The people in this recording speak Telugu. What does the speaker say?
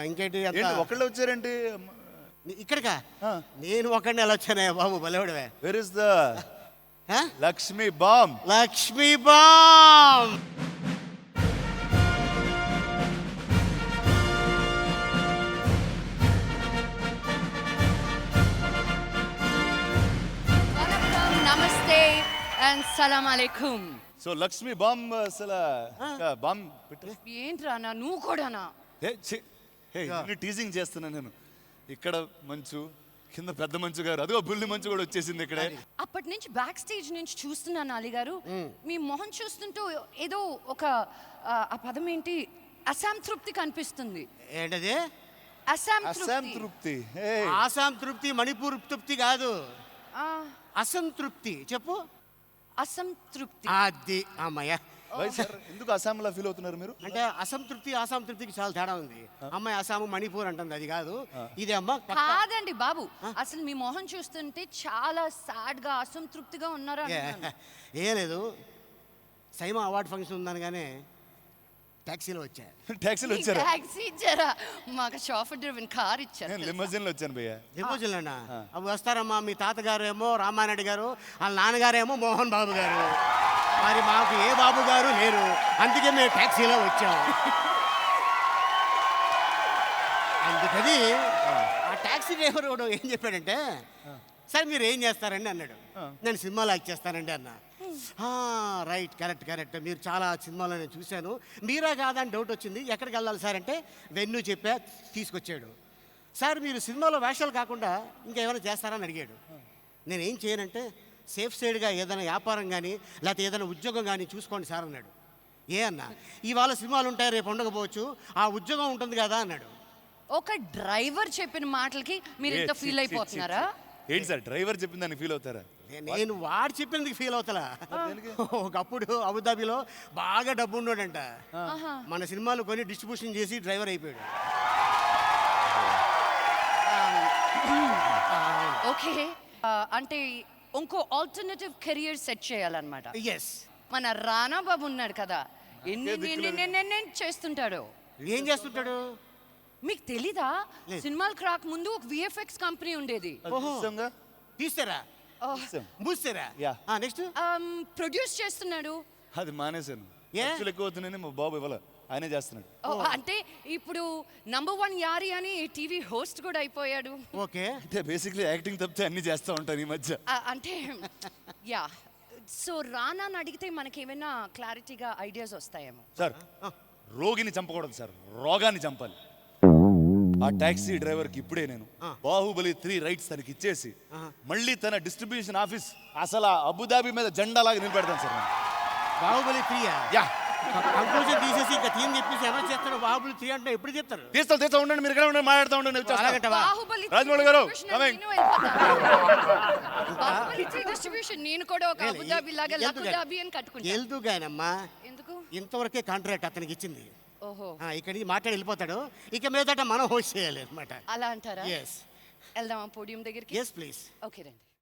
ఇంకేంటి ఒకళ్ళు వచ్చారేంటి ఇక్కడికా? నేను ఒకడిని ఎలా వచ్చానయ్యా బాబు, బలవడవే. Where is the Lakshmi bomb? Lakshmi bomb. నమస్తే అండ్ సలాం అలైకుం. సో లక్ష్మీ బాంబ్ అసలు బాంబ్ ఏంట్రా నువ్వు కూడానా? టీజింగ్ చేస్తున్నా నేను. ఇక్కడ మంచు, కింద పెద్ద మంచు గారు, అదిగో బుల్లి మంచు కూడా వచ్చేసింది ఇక్కడ. అప్పటి నుంచి బ్యాక్ స్టేజ్ నుంచి చూస్తున్నాను అలీ గారు, మీ మొహం చూస్తుంటూ ఏదో ఒక ఆ పదం ఏంటి, అసంతృప్తి కనిపిస్తుంది. ఏంటది? అసంతృప్తి. ఆసాం తృప్తి, మణిపూర్ తృప్తి కాదు, అసంతృప్తి. చెప్పు. అసంతృప్తి. అది అమ్మాయ. ఎందుకు అస్సాంలో ఫీల్ అవుతున్నారు మీరు? అంటే అసంతృప్తి ఆసాం తృప్తికి చాలా తేడా ఉంది. అమ్మాయి అస్సాము మణిపూర్ అంటుంది, అది కాదు. ఇది అమ్మ కాదండి బాబు, అసలు మీ మొహం చూస్తుంటే చాలా సాడ్ గా అసంతృప్తిగా ఉన్నారా? ఏ లేదు, సైమా అవార్డు ఫంక్షన్ ఉందనగానే టాక్సీలో వచ్చా. టాక్సీలో వచ్చారా? టాక్సీ ఇచ్చారా? మాకు షాఫర్ డ్రివెన్ కార్ ఇచ్చారు. లిమోజిన్లో వచ్చాను భయ్యా. లిమోజిన్లోనా? అవి వస్తారమ్మా. మీ తాతగారు ఏమో రామారెడ్డి గారు, వాళ్ళ నాన్నగారేమో మోహన్ బాబు గారు. మరి మాకు ఏ బాబు గారు లేరు, అందుకే మేము టాక్సీలో వచ్చాము. అందుకని ఆ టాక్సీ డ్రైవర్ కూడా ఏం చెప్పాడంటే, సార్ మీరు ఏం చేస్తారండి అన్నాడు. నేను సినిమాలో యాక్ట్ చేస్తానండి అన్నా. రైట్, కరెక్ట్, మీరు చాలా సినిమాలో నేను చూశాను, మీరా కాదా అని డౌట్ వచ్చింది. ఎక్కడికి వెళ్ళాలి సార్ అంటే వెన్యూ చెప్పా, తీసుకొచ్చాడు. సార్ మీరు సినిమాలో వేషాలు కాకుండా ఇంకేమైనా చేస్తారని అడిగాడు. నేను ఏం చేయనంటే, సేఫ్ సైడ్గా ఏదైనా వ్యాపారం కానీ లేకపోతే ఏదైనా ఉద్యోగం కానీ చూసుకోండి సార్ అన్నాడు. ఏ అన్నా, ఇవాళ సినిమాలు ఉంటాయి, రేపు ఉండకపోవచ్చు, ఆ ఉద్యోగం ఉంటుంది కదా అన్నాడు. ఒక డ్రైవర్ చెప్పిన మాటలకి మీరు ఎంత ఫీల్ అయిపోతున్నారా? ఏంటి సార్, డ్రైవర్ చెప్పిన దానికి ఫీల్ అవుతారా? నేను వాడు చెప్పినందుకు ఫీల్ అవుతా. ఒకప్పుడు అబుదాబిలో బాగా డబ్బు ఉన్నాడంట. మన సినిమాలు కొని డిస్ట్రిబ్యూషన్ చేసి డ్రైవర్ అయిపోయాడు. ఓకే, అంటే ఇంకో ఆల్టర్నేటివ్ కెరియర్ సెట్ చేయాలన్నమాట. ఎస్. మన రానా బాబు ఉన్నాడు కదా, ఎన్ని చేస్తుంటాడు. ఏం చేస్తుంటాడు మీకు తెలీదా? సినిమాలు క్రాక్ ముందు ఒక విఎఫ్ఎక్స్ కంపెనీ ఉండేది. తీస్తారా? మూస్తారా? నెక్స్ట్ ప్రొడ్యూస్ చేస్తున్నాడు. అది మానేశాను, ఎక్కువ అవుతున్నాయని మా బాబు ఇవ్వాల, ఆయనే చేస్తున్నాడు. అంటే ఇప్పుడు #1 యారి అని టీవీ హోస్ట్ కూడా అయిపోయాడు. ఓకే, అంటే బేసిక్లీ యాక్టింగ్ తప్పితే అన్ని చేస్తూ ఉంటాను ఈ మధ్య. అంటే యా, సో రానాని అడిగితే మనకి ఏమైనా క్లారిటీగా ఐడియాస్ వస్తాయేమో. సార్, రోగిని చంపకూడదు సార్, రోగాన్ని చంపాలి. ఆ టాక్సీ డ్రైవర్కి ఇప్పుడే నేను బాహుబలి 3 రైట్స్ తనకి ఇచ్చేసి మళ్ళీ తన డిస్ట్రిబ్యూషన్ ఆఫీస్ అసలు అబుదాబి మీద జెండా లాగా నిలబెడతాను సార్. బాహుబలి 3 యా, కంక్లూజన్ తీసేసి ఇంకా థీమ్ చెప్పేసి ఎవరు చేస్తాడు? బాహుబలి 3 అంటే ఎప్పుడు చెప్తారు? తీస్తా ఉండండి, మీరు ఇక్కడ ఉండండి, మాట్లాడుతూ ఉండండి. రాజమౌళి గారు డిస్ట్రిబ్యూషన్ నేను కూడా ఒక అబుదాబి లాగా లబుదాబి అని కట్టుకుంటా. వెళ్తూగానమ్మా, ఎందుకు ఇంతవరకే కాంట్రాక్ట్ అతనికి ఇచ్చింది. ఓహో, ఇక్కడి నుంచి మాట్లాడి వెళ్ళిపోతాడు. ఇక మీదట మనం హోస్ట్ చేయాలి అనమాట. అలా అంటారా? ఎస్. వెళ్దామా పోడియం దగ్గరికి? Yes please. ఓకే రండి.